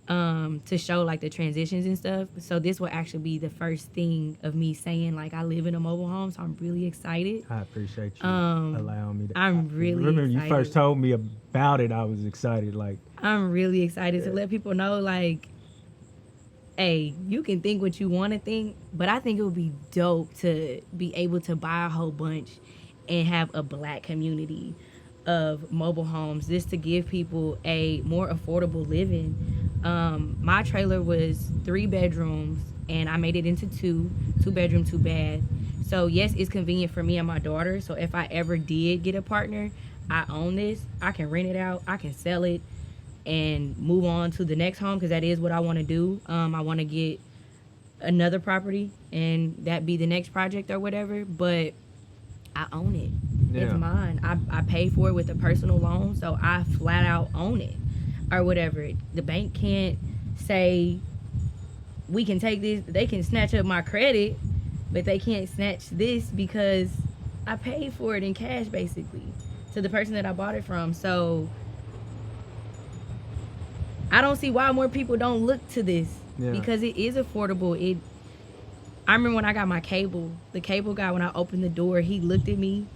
to show like the transitions and stuff. So this will actually be the first thing of me saying like I live in a mobile home. So I'm really excited. I appreciate you allowing me to. I'm really remember when you excited. first told me about it, I was excited. Like, I'm really excited to let people know like, hey, you can think what you want to think, but I think it would be dope to be able to buy a whole bunch and have a black community of mobile homes just to give people a more affordable living. My trailer was 3 bedrooms and I made it into 2 bedroom, 2 bath. So yes, it's convenient for me and my daughter. So if I ever did get a partner, I own this. I can rent it out. I can sell it and move on to the next home because that is what I want to do. I want to get another property and that be the next project or whatever. But I own it. Yeah. It's mine. I pay for it with a personal loan, so I flat out own it or whatever. The bank can't say we can take this. They can snatch up my credit, but they can't snatch this because I paid for it in cash basically to the person that I bought it from. So I don't see why more people don't look to this because it is affordable. I remember when I got my cable, the cable guy, when I opened the door, he looked at me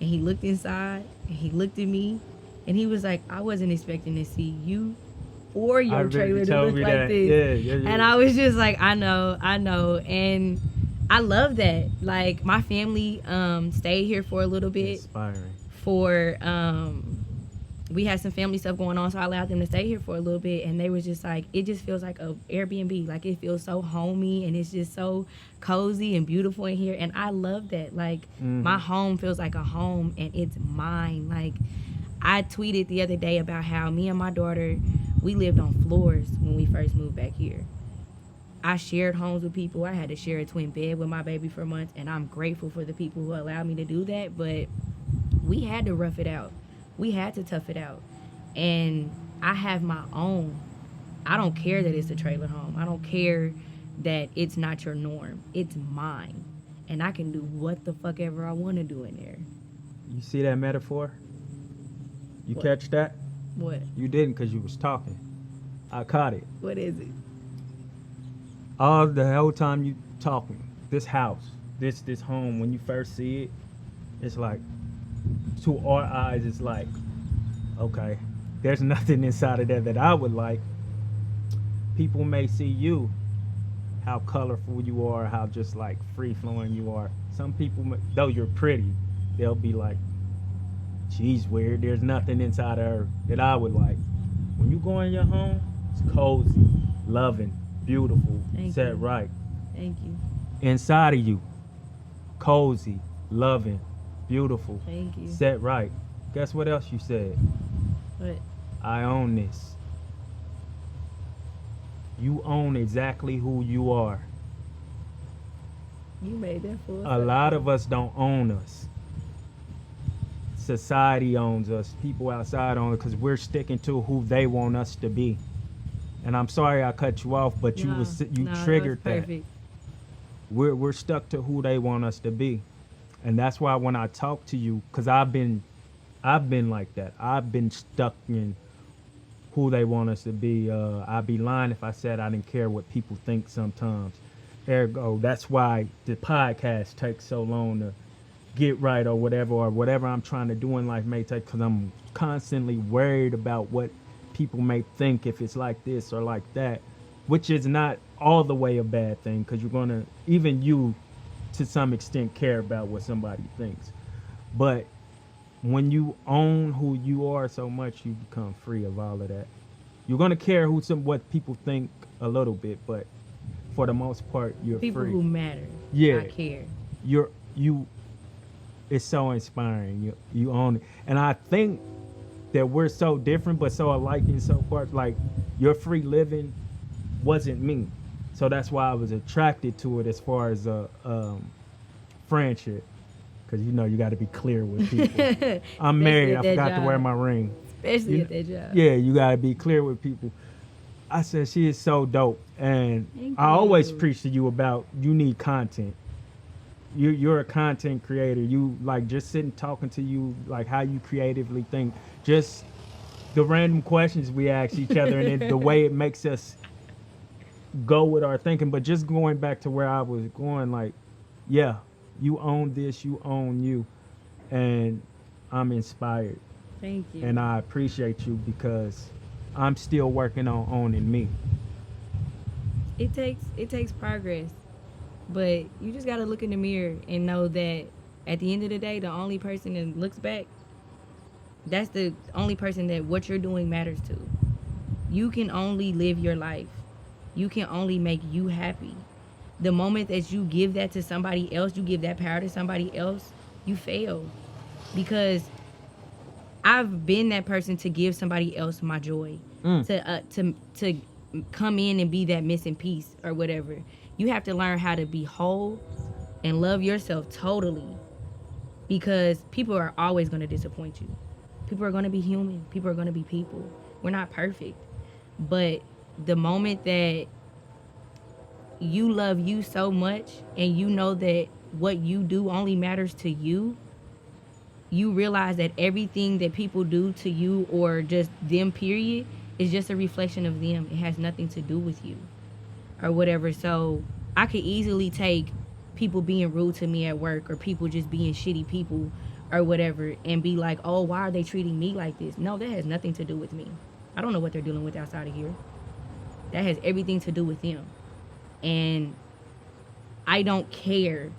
and he looked inside and he looked at me and he was like, I wasn't expecting to see you or your trailer to look like this. Yeah. And I was just like, I know. And I love that. Like my family stayed here for a little bit. Inspiring. We had some family stuff going on, so I allowed them to stay here for a little bit, and they was just like, it just feels like a Airbnb. Like it feels so homey, and it's just so cozy and beautiful in here, and I love that. Like my home feels like a home, and it's mine. Like I tweeted the other day about how me and my daughter, we lived on floors when we first moved back here. I shared homes with people. I had to share a twin bed with my baby for months, and I'm grateful for the people who allowed me to do that, but we had to rough it out. We had to tough it out. And I have my own. I don't care that it's a trailer home. I don't care that it's not your norm. It's mine. And I can do what the fuck ever I want to do in there. You see that metaphor? You What? catch that? What? You didn't because you was talking. I caught it. What is it? All the whole time you talking. This house, this home, when you first see it, it's like, to our eyes, it's like, okay, there's nothing inside of there that I would like. People may see you, how colorful you are, how just like free flowing you are. Some people, though you're pretty, they'll be like, she's weird. There's nothing inside of her that I would like. When you go in your home, it's cozy, loving, beautiful, Thank set you. right. Thank you. Inside of you, cozy, loving, beautiful, Thank you. set right. Guess what else you said? What? I own this. You own exactly who you are. You made that full A lot of us don't own us. Society owns us. People outside own us because we're sticking to who they want us to be. And I'm sorry I cut you off, but you triggered that. Perfect. We're stuck to who they want us to be. And that's why when I talk to you, because I've been like that. I've been stuck in who they want us to be. I'd be lying if I said I didn't care what people think sometimes. Ergo, that's why the podcast takes so long to get right or whatever I'm trying to do in life may take, because I'm constantly worried about what people may think if it's like this or like that, which is not all the way a bad thing, because you're going to, even you to some extent, care about what somebody thinks. But when you own who you are so much, you become free of all of that. You're going to care what people think a little bit, but for the most part, you're People free. who matter. Yeah. I care. You it's so inspiring. You own it. And I think that we're so different but so alike in so far. Like, your free living wasn't me. So that's why I was attracted to it as far as a friendship. Because, you know, you got to be clear with people. I'm married. I forgot to wear my ring. Especially at that job. Yeah, you got to be clear with people. I said, she is so dope. And Thank I always you. preach to you about, you need content. You're a content creator. You, like, just sitting talking to you, like, how you creatively think. Just the random questions we ask each other and then the way it makes us go with our thinking. But just going back to where I was going, like, yeah, you own this, you own you. And I'm inspired. Thank you. And I appreciate you because I'm still working on owning me. It takes progress, but you just gotta look in the mirror and know that at the end of the day, the only person that looks back, that's the only person that what you're doing matters to. You can only live your life. You can only make you happy. The moment that you give that to somebody else, you give that power to somebody else, you fail. Because I've been that person to give somebody else my joy, to come in and be that missing piece or whatever. You have to learn how to be whole and love yourself totally, because people are always going to disappoint you. People are going to be human. People are going to be people. We're not perfect. But the moment that you love you so much and you know that what you do only matters to you, you realize that everything that people do to you or just them, period, is just a reflection of them. It has nothing to do with you or whatever. So I could easily take people being rude to me at work or people just being shitty people or whatever and be like, oh, why are they treating me like this? No, that has nothing to do with me. I don't know what they're dealing with outside of here. That has everything to do with them. And I don't care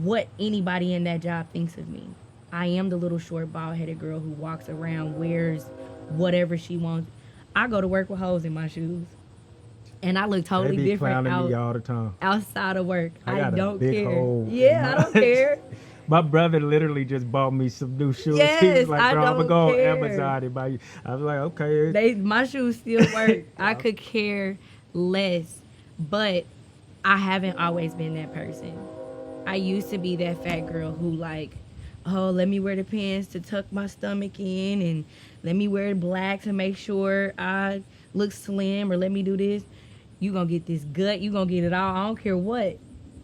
what anybody in that job thinks of me. I am the little short bald-headed girl who walks around, wears whatever she wants. I go to work with holes in my shoes. And I look totally They be different clowning me all the time. outside of work. I I got a don't big care. hole in Yeah, I my- don't care. My brother literally just bought me some new shoes. He Yes, was like, I bro, I'm don't going to go care. on Amazon and buy you. I was like, okay. My shoes still work. I could care less. But I haven't always been that person. I used to be that fat girl who like, oh, let me wear the pants to tuck my stomach in and let me wear black to make sure I look slim, or let me do this. You gonna get this gut. You gonna get it all. I don't care what.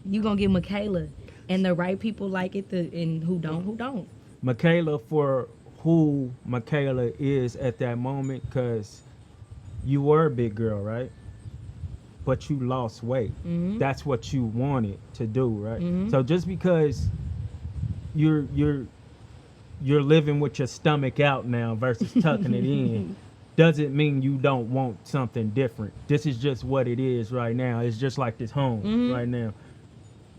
You gonna get Micaela. And the right people like it, and who don't. Micaela, for who Micaela is at that moment, because you were a big girl, right? But you lost weight. Mm-hmm. That's what you wanted to do, right? Mhm. So just because you're living with your stomach out now versus tucking it in doesn't mean you don't want something different. This is just what it is right now. It's just like this home right now.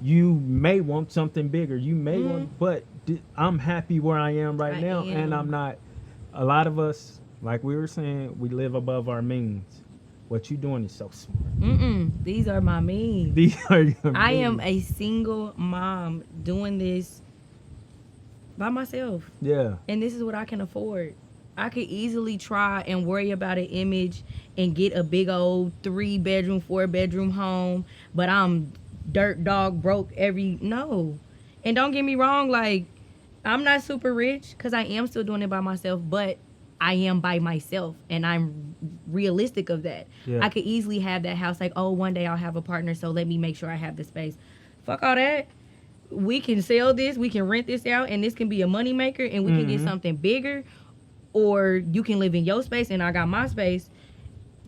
You may want something bigger. You may want, but I'm happy where I am right now, and I'm not. A lot of us, like we were saying, we live above our means. What you doing is so smart. These are my means. These are your I am means. a single mom doing this by myself. Yeah. And this is what I can afford. I could easily try and worry about an image and get a big old 3-bedroom, 4-bedroom home, but I'm dirt dog broke no. And don't get me wrong, like, I'm not super rich because I am still doing it by myself, but I am by myself and I'm realistic of that. Yeah. I could easily have that house like, oh, one day I'll have a partner, so let me make sure I have the space. Fuck all that. We can sell this, we can rent this out, and this can be a moneymaker, and we can get something bigger. or you can live in your space and I got my space,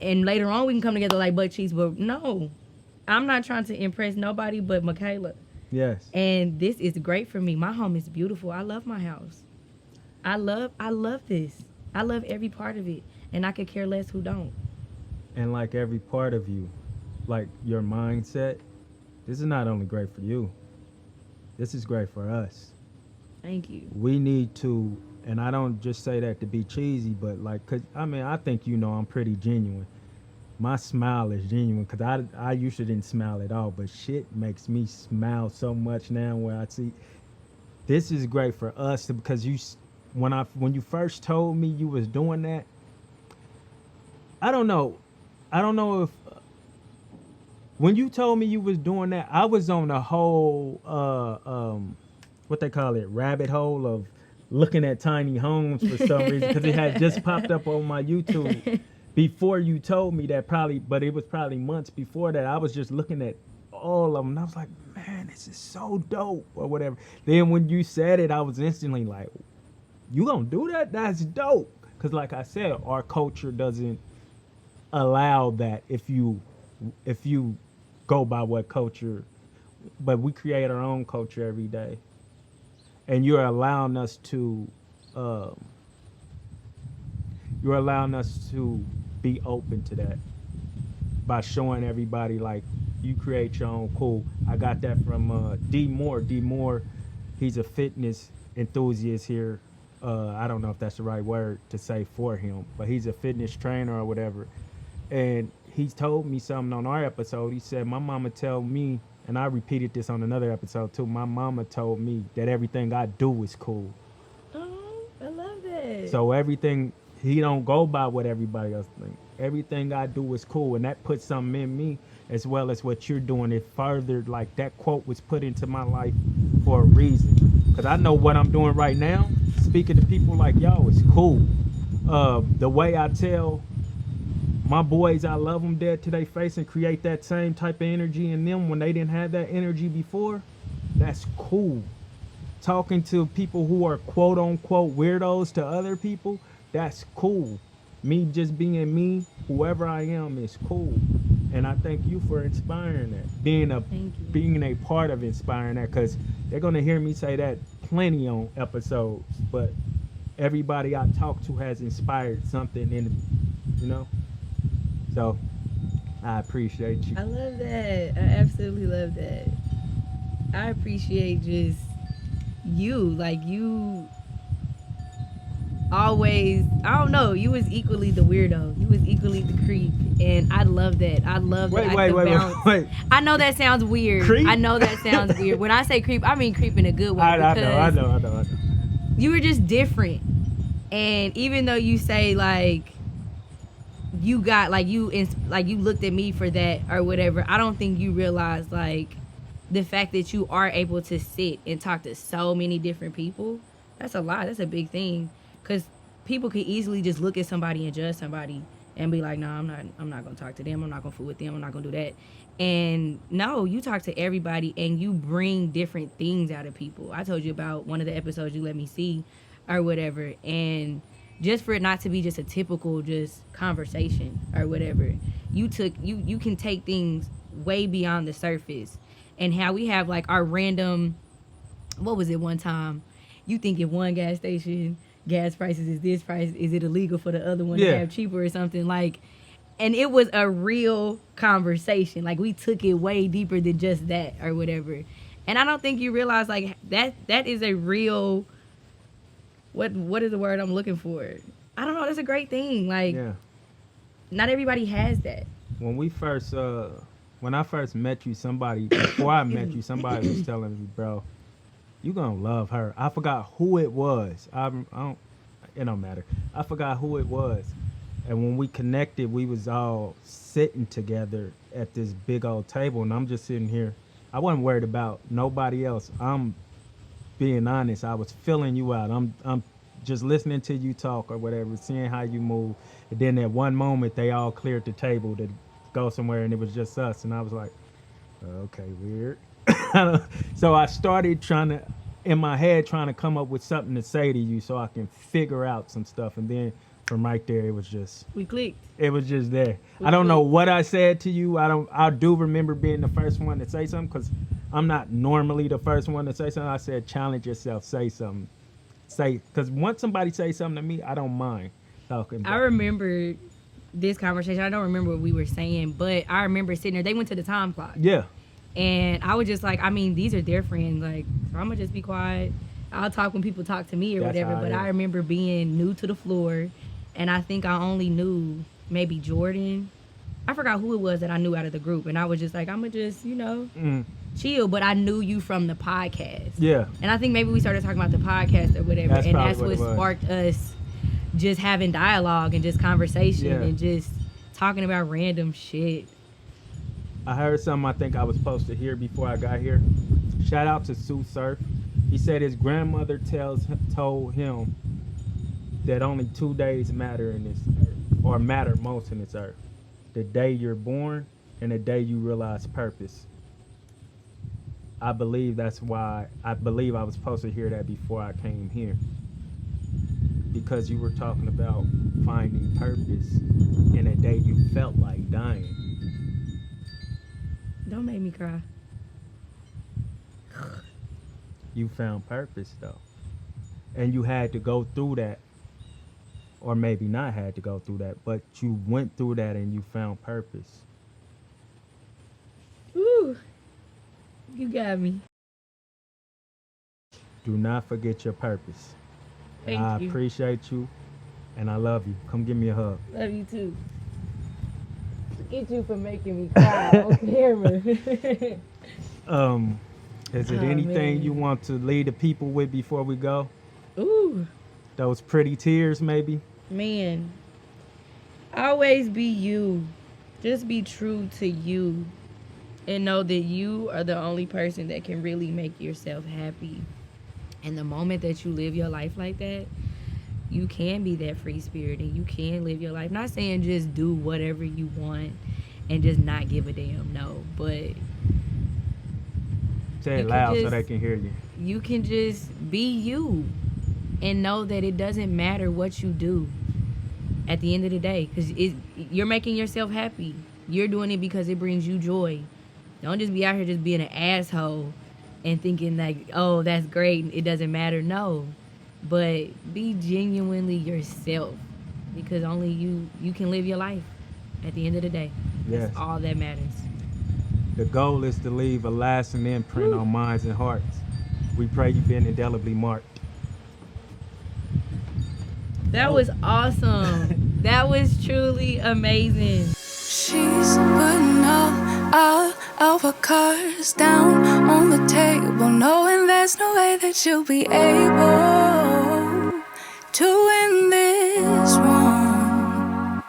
and later on we can come together like butt cheeks. But no, I'm not trying to impress nobody but Micaela. Yes. And this is great for me. My home is beautiful. I love my house. I love this. I love every part of it, and I could care less who don't. And like every part of you, like your mindset, this is not only great for you. This is great for us. Thank you. We need to, and I don't just say that to be cheesy, but like, cause I mean, I think I'm pretty genuine. My smile is genuine because I usually didn't smile at all, but shit makes me smile so much now where I see this is great for us because when you first told me you was doing that, I don't know if when you told me you was doing that, I was on a whole what they call it, rabbit hole of looking at tiny homes for some reason because it had just popped up on my YouTube before you told me that but it was probably months before that. I was just looking at all of them and I was like, man, this is so dope or whatever. Then when you said it, I was instantly like, you gonna do that? That's dope. Because like I said, our culture doesn't allow that if you go by what culture, but we create our own culture every day. And you're allowing us to be open to that by showing everybody like you create your own. Cool. I got that from D Moore. D Moore, he's a fitness enthusiast here. I don't know if that's the right word to say for him, but he's a fitness trainer or whatever. And he's told me something on our episode. He said, my mama told me, and I repeated this on another episode too, my mama told me that everything I do is cool. Oh, I love that. So everything, he don't go by what everybody else thinks. Everything I do is cool, and that puts something in me as well as what you're doing. It furthered, like that quote was put into my life for a reason. Because I know what I'm doing right now, speaking to people like y'all, is cool. The way I tell my boys I love them dead to their face and create that same type of energy in them when they didn't have that energy before, that's cool. Talking to people who are quote unquote weirdos to other people, that's cool. Me just being me, whoever I am, is cool. And I thank you for inspiring that, being a part of inspiring that, because they're gonna hear me say that plenty on episodes, but everybody I talk to has inspired something in me, you know? So I appreciate you. I love that. I absolutely love that. I appreciate just you. Like, you always, I don't know, you was equally the weirdo. You was equally the creep. And I love that. I love that. Wait. I know that sounds weird. Creep? I know that sounds weird. When I say creep, I mean creep in a good way. I know. You were just different. And even though you say like you got like you looked at me for that or whatever, I don't think you realize like the fact that you are able to sit and talk to so many different people. That's a lot. That's a big thing, because people could easily just look at somebody and judge somebody and be like, no, I'm not gonna talk to them, I'm not gonna fool with them, I'm not gonna do that. And no, you talk to everybody and you bring different things out of people. I told you about one of the episodes you let me see or whatever, and just for it not to be just a typical just conversation or whatever, you can take things way beyond the surface. And how we have like our random, what was it one time, you think if one gas station gas prices is this price, is it illegal for the other one to have cheaper or something, like, and it was a real conversation. Like, we took it way deeper than just that or whatever. And I don't think you realize like that is a real, what is the word I'm looking for? I don't know. That's a great thing. Like, not everybody has that. When I first met you, before I met you, somebody was telling me, bro, you gonna love her. I forgot who it was. It don't matter. I forgot who it was. And when we connected, we was all sitting together at this big old table, and I'm just sitting here. I wasn't worried about nobody else. I'm being honest. I was filling you out. I'm just listening to you talk or whatever, seeing how you move. And then at one moment, they all cleared the table to go somewhere, and it was just us. And I was like, okay, weird. So I started trying to in my head trying to come up with something to say to you so I can figure out some stuff. And then from right there, it was just We clicked. it was just there. I don't know what I said to you. I do remember being the first one to say something because I'm not normally the first one to say something. I said, challenge yourself, say something. Say, because once somebody say something to me, I don't mind talking. I remember this conversation. I don't remember what we were saying, but I remember sitting there. They went to the time clock. Yeah. And I was just like, I mean, these are their friends. Like, so I'm going to just be quiet. I'll talk when people talk to me or That's whatever. how But I remember being new to the floor. And I think I only knew maybe Jordan. I forgot who it was that I knew out of the group. And I was just like, I'm going to just, chill. But I knew you from the podcast. Yeah. And I think maybe we started talking about the podcast or whatever. That's and probably that's what it what was. sparked us just having dialogue and just conversation Yeah. and just talking about random shit. I heard something I think I was supposed to hear before I got here. Shout out to Sue Surf. He said his grandmother told him that only 2 days matter in this earth, or matter most in this earth. The day you're born and the day you realize purpose. I believe that's why I was supposed to hear that before I came here. Because you were talking about finding purpose in a day you felt like dying. Don't make me cry. You found purpose though. And you had to go through that. Or maybe not had to go through that, but you went through that and you found purpose. Ooh, you got me. Do not forget your purpose. Thank I you. appreciate you and I love you. Come give me a hug. Love you too. Forget you for making me cry on camera. Is it Oh, anything man. you want to lead the people with before we go? Ooh, Those pretty tears, maybe? man. Always be you. Just be true to you. And know that you are the only person that can really make yourself happy. And the moment that you live your life like that, you can be that free spirit and you can live your life. Not saying just do whatever you want and just not give a damn, no. But Say You it can loud so just- they can hear you. you can just be you and know that it doesn't matter what you do at the end of the day, because you're making yourself happy. You're doing it because it brings you joy. Don't just be out here just being an asshole and thinking like, oh, that's great, it doesn't matter. No, but be genuinely yourself, because only you can live your life at the end of the day. That's Yes. all that matters. The goal is to leave a lasting imprint on minds and hearts. We pray you've been indelibly marked. That was awesome. That was truly amazing. She's putting all our cards down on the table, knowing there's no way that you'll be able to win this one.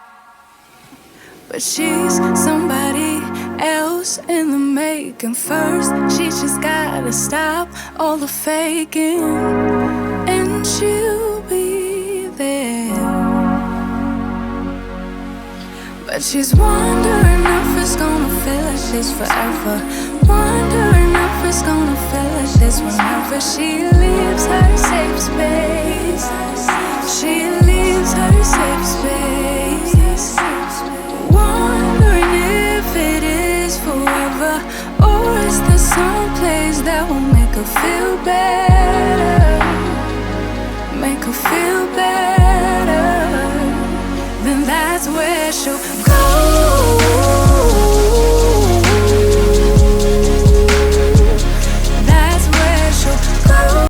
But she's somebody else in the making. First, she just gotta stop all the faking, and she'll be there. But she's wondering if it's gonna feel like this forever. Wondering if it's gonna feel like this whenever she leaves her safe space. She leaves her safe space. Wondering if it is forever, or is there some place that will make her feel better? Make her feel better. Then that's where she'll